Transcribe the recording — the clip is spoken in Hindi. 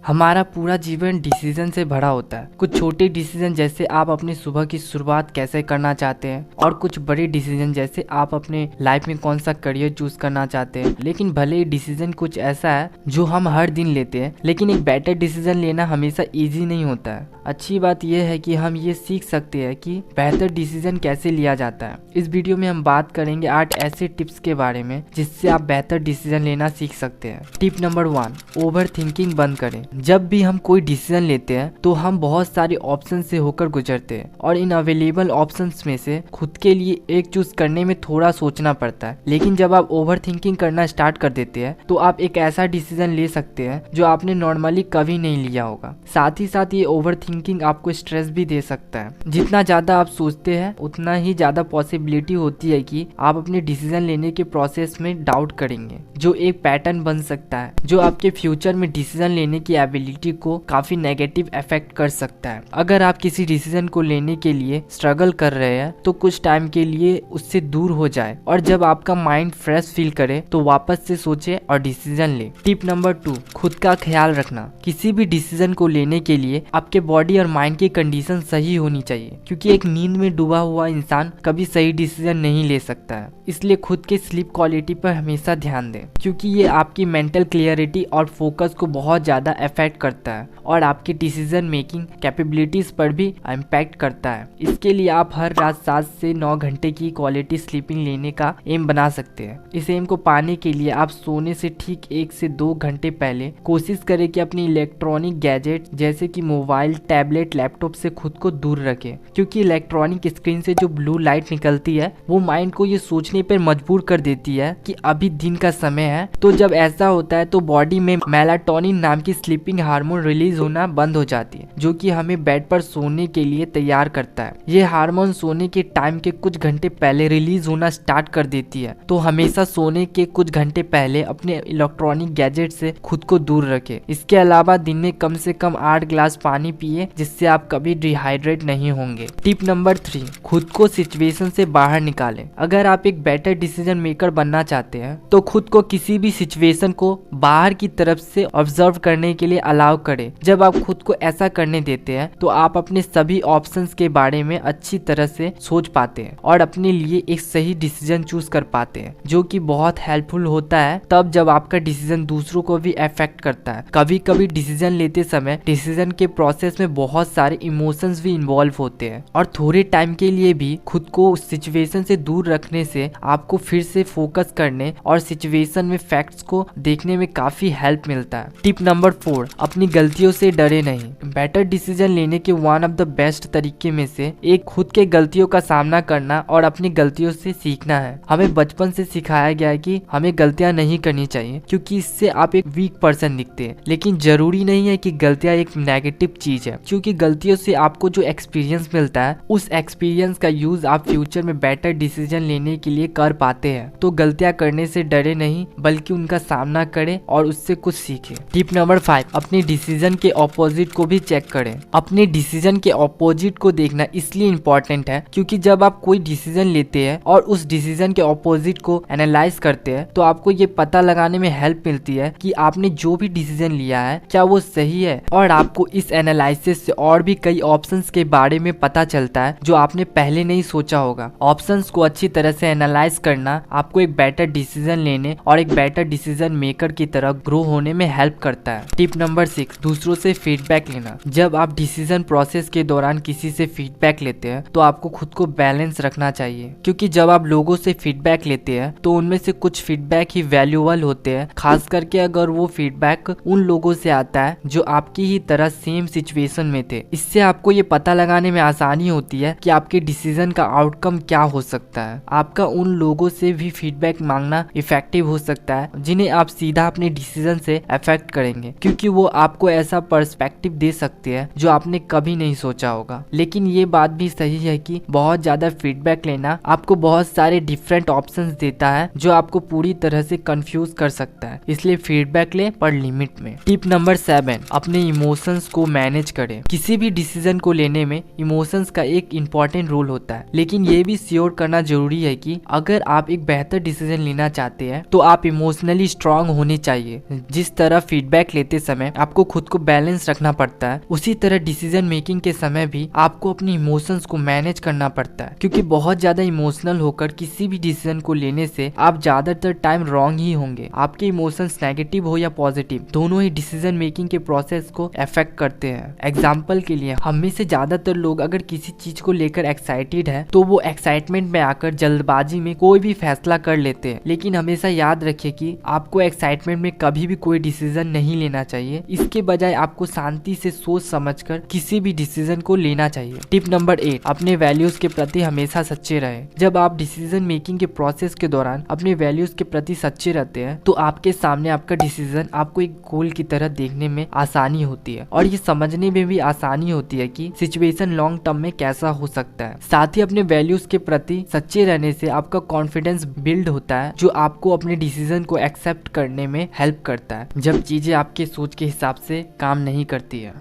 हमारा पूरा जीवन डिसीजन से भरा होता है। कुछ छोटे डिसीजन जैसे आप अपनी सुबह की शुरुआत कैसे करना चाहते हैं, और कुछ बड़े डिसीजन जैसे आप अपने लाइफ में कौन सा करियर चूज करना चाहते हैं। लेकिन भले ही डिसीजन कुछ ऐसा है जो हम हर दिन लेते हैं, लेकिन एक बेटर डिसीजन लेना हमेशा इजी नहीं होता है। अच्छी बात यह है कि हम ये सीख सकते हैं कि बेहतर डिसीजन कैसे लिया जाता है। इस वीडियो में हम बात करेंगे 8 ऐसे टिप्स के बारे में जिससे आप बेहतर डिसीजन लेना सीख सकते हैं। टिप नंबर 1, ओवर थिंकिंग बंद करें। जब भी हम कोई डिसीजन लेते हैं तो हम बहुत सारे ऑप्शन से होकर गुजरते हैं, और इन अवेलेबल ऑप्शंस में से खुद के लिए एक चूज करने में थोड़ा सोचना पड़ता है। लेकिन जब आप ओवर थिंकिंग करना स्टार्ट कर देते हैं तो आप एक ऐसा डिसीजन ले सकते हैं जो आपने नॉर्मली कभी नहीं लिया होगा। साथ ही साथ ये ओवर थिंकिंग आपको स्ट्रेस भी दे सकता है। जितना ज्यादा आप सोचते हैं उतना ही ज्यादा पॉसिबिलिटी होती है कि आप अपने डिसीजन लेने के प्रोसेस में डाउट करेंगे, जो एक पैटर्न बन सकता है जो आपके फ्यूचर में डिसीजन लेने की एबिलिटी को काफी नेगेटिव इफेक्ट कर सकता है। अगर आप किसी डिसीजन को लेने के लिए स्ट्रगल कर रहे हैं तो कुछ टाइम के लिए उससे दूर हो जाए, और जब आपका माइंड फ्रेश फील करे तो वापस से सोचे और डिसीजन ले। टिप नंबर 2, खुद का ख्याल रखना। किसी भी डिसीजन को लेने के लिए आपके बॉडी और माइंड की कंडीशन सही होनी चाहिए, क्योंकि एक नींद में डूबा हुआ इंसान कभी सही डिसीजन नहीं ले सकता है। इसलिए खुद के स्लीप क्वालिटी पर हमेशा ध्यान दें, क्योंकि ये आपकी मेंटल क्लियरिटी और फोकस को बहुत ज्यादा अफेक्ट करता है और आपकी डिसीजन मेकिंग कैपेबिलिटीज पर भी इम्पैक्ट करता है। इसके लिए आप हर रात 7 से 9 घंटे की क्वालिटी स्लीपिंग लेने का एम बना सकते हैं। इस एम को पाने के लिए आप सोने से ठीक 1 से 2 घंटे पहले कोशिश करें कि अपनी इलेक्ट्रॉनिक गैजेट जैसे कि मोबाइल, टैबलेट, लैपटॉप से खुद को दूर रखें, क्योंकि इलेक्ट्रॉनिक स्क्रीन से जो ब्लू लाइट निकलती है वो माइंड को ये सोचने पर मजबूर कर देती है कि अभी दिन का समय है। तो जब ऐसा होता है तो बॉडी में मेलाटोनिन नाम की स्लीपिंग हार्मोन रिलीज होना बंद हो जाती है, जो कि हमें बेड पर सोने के लिए तैयार करता है। ये हार्मोन सोने के टाइम के कुछ घंटे पहले रिलीज होना स्टार्ट कर देती है। तो हमेशा सोने के कुछ घंटे पहले अपने इलेक्ट्रॉनिक गैजेट से खुद को दूर रखें। इसके अलावा दिन में कम से कम 8 गिलास पानी पिए, जिससे आप कभी डिहाइड्रेट नहीं होंगे। टिप नंबर 3, खुद को सिचुएशन से बाहर निकालें। अगर आप एक बेटर डिसीजन मेकर बनना चाहते हैं तो खुद को किसी भी सिचुएशन को बाहर की तरफ से ऑब्जर्व करने के लिए अलाउ करें। जब आप खुद को ऐसा करने देते हैं तो आप अपने सभी ऑप्शंस के बारे में अच्छी तरह से सोच पाते हैं और अपने लिए एक सही डिसीजन चूज कर पाते हैं, जो कि बहुत हेल्पफुल होता है तब जब आपका डिसीजन दूसरों को भी अफेक्ट करता है। कभी कभी डिसीजन लेते समय डिसीजन के प्रोसेस में बहुत सारे इमोशंस भी इन्वॉल्व होते हैं, और थोड़े टाइम के लिए भी खुद को सिचुएशन से दूर रखने से आपको फिर से फोकस करने और सिचुएशन में फैक्ट्स को देखने में काफी हेल्प मिलता है। टिप नंबर 4, अपनी गलतियों से डरे नहीं। बेटर डिसीजन लेने के वन ऑफ द बेस्ट तरीके में से एक खुद के गलतियों का सामना करना और अपनी गलतियों से सीखना है। हमें बचपन से सिखाया गया है कि हमें गलतियां नहीं करनी चाहिए, क्योंकि इससे आप एक वीक पर्सन दिखते हैं। लेकिन जरूरी नहीं है कि गलतियां एक नेगेटिव चीज है, क्योंकि गलतियों से आपको जो एक्सपीरियंस मिलता है उस एक्सपीरियंस का यूज आप फ्यूचर में बेटर डिसीजन लेने के लिए कर पाते हैं। तो गलतियां करने से डरे नहीं, बल्कि उनका सामना करें और उससे कुछ सीखें। टिप नंबर 5, अपने डिसीजन के ऑपोजिट को भी चेक करें। अपने डिसीजन के ऑपोजिट को देखना इसलिए इम्पोर्टेंट है क्योंकि जब आप कोई डिसीजन लेते हैं और उस डिसीजन के ऑपोजिट को एनालाइज करते हैं तो आपको ये पता लगाने में हेल्प मिलती है कि आपने जो भी डिसीजन लिया है क्या वो सही है, और आपको इस एनालिसिस से और भी कई ऑप्शंस के बारे में पता चलता है जो आपने पहले नहीं सोचा होगा। ऑप्शंस को अच्छी तरह से एनालाइज करना आपको एक बेटर डिसीजन लेने और एक बेटर डिसीजन मेकर की तरह ग्रो होने में हेल्प करता है। टिप नंबर 6, दूसरों से फीडबैक लेना। जब आप डिसीजन प्रोसेस के दौरान किसी से फीडबैक लेते हैं तो आपको खुद को बैलेंस रखना चाहिए, क्योंकि जब आप लोगों से फीडबैक लेते हैं तो उनमें से कुछ फीडबैक ही वैल्यूएबल होते हैं, खास करके अगर वो फीडबैक उन लोगों से आता है जो आपकी ही तरह सेम सिचुएशन में थे। इससे आपको ये पता लगाने में आसानी होती है कि आपके डिसीजन का आउटकम क्या हो सकता है। आपका उन लोगों से भी फीडबैक मांगना इफेक्टिव हो सकता है जिन्हें आप सीधा अपने डिसीजन से अफेक्ट करेंगे, क्योंकि वो आपको ऐसा पर्सपेक्टिव दे सकते हैं जो आपने कभी नहीं सोचा होगा। लेकिन ये बात भी सही है कि बहुत ज्यादा फीडबैक लेना आपको बहुत सारे डिफरेंट ऑप्शंस देता है जो आपको पूरी तरह से कंफ्यूज कर सकता है। इसलिए फीडबैक ले, पर लिमिट में। टिप नंबर 7, अपने इमोशंस को मैनेज करें। किसी भी डिसीजन को लेने में इमोशंस का एक इम्पोर्टेंट रोल होता है, लेकिन ये भी श्योर करना जरूरी है कि अगर आप एक बेहतर डिसीजन लेना चाहते हैं तो आप इमोशनली स्ट्रांग होने चाहिए। जिस तरह फीडबैक लेते समय आपको खुद को बैलेंस रखना पड़ता है, उसी तरह डिसीजन मेकिंग के समय भी आपको अपने इमोशंस को मैनेज करना पड़ता है, क्योंकि बहुत ज्यादा इमोशनल होकर किसी भी डिसीजन को लेने से आप ज्यादातर टाइम रॉन्ग ही होंगे। आपके इमोशंस नेगेटिव हो या पॉजिटिव, दोनों ही डिसीजन मेकिंग के प्रोसेस को अफेक्ट करते हैं। एग्जाम्पल के लिए, हम में से ज्यादातर लोग अगर किसी चीज को लेकर एक्साइटेड है तो वो एक्साइटमेंट में आकर जल्दबाजी में कोई भी फैसला कर लेते हैं। लेकिन हमेशा याद रखिए कि आपको एक्साइटमेंट में कभी भी कोई डिसीजन नहीं लेना चाहिए। इसके बजाय आपको शांति से सोच समझकर किसी भी डिसीजन को लेना चाहिए। टिप नंबर 8, अपने वैल्यूज के प्रति हमेशा सच्चे रहे। जब आप डिसीजन मेकिंग के प्रोसेस के दौरान अपने वैल्यूज के प्रति सच्चे रहते हैं तो आपके सामने आपका डिसीजन आपको एक गोल की तरह देखने में आसानी होती है और ये समझने में भी आसानी होती है कि सिचुएशन लॉन्ग टर्म में कैसा हो सकता है। साथ ही अपने वैल्यूज के प्रति सच्चे रहने से आपका कॉन्फिडेंस बिल्ड होता है, जो आपको अपने डिसीजन को एक्सेप्ट करने में हेल्प करता है जब चीजें आपके सोच के हिसाब से काम नहीं करती है।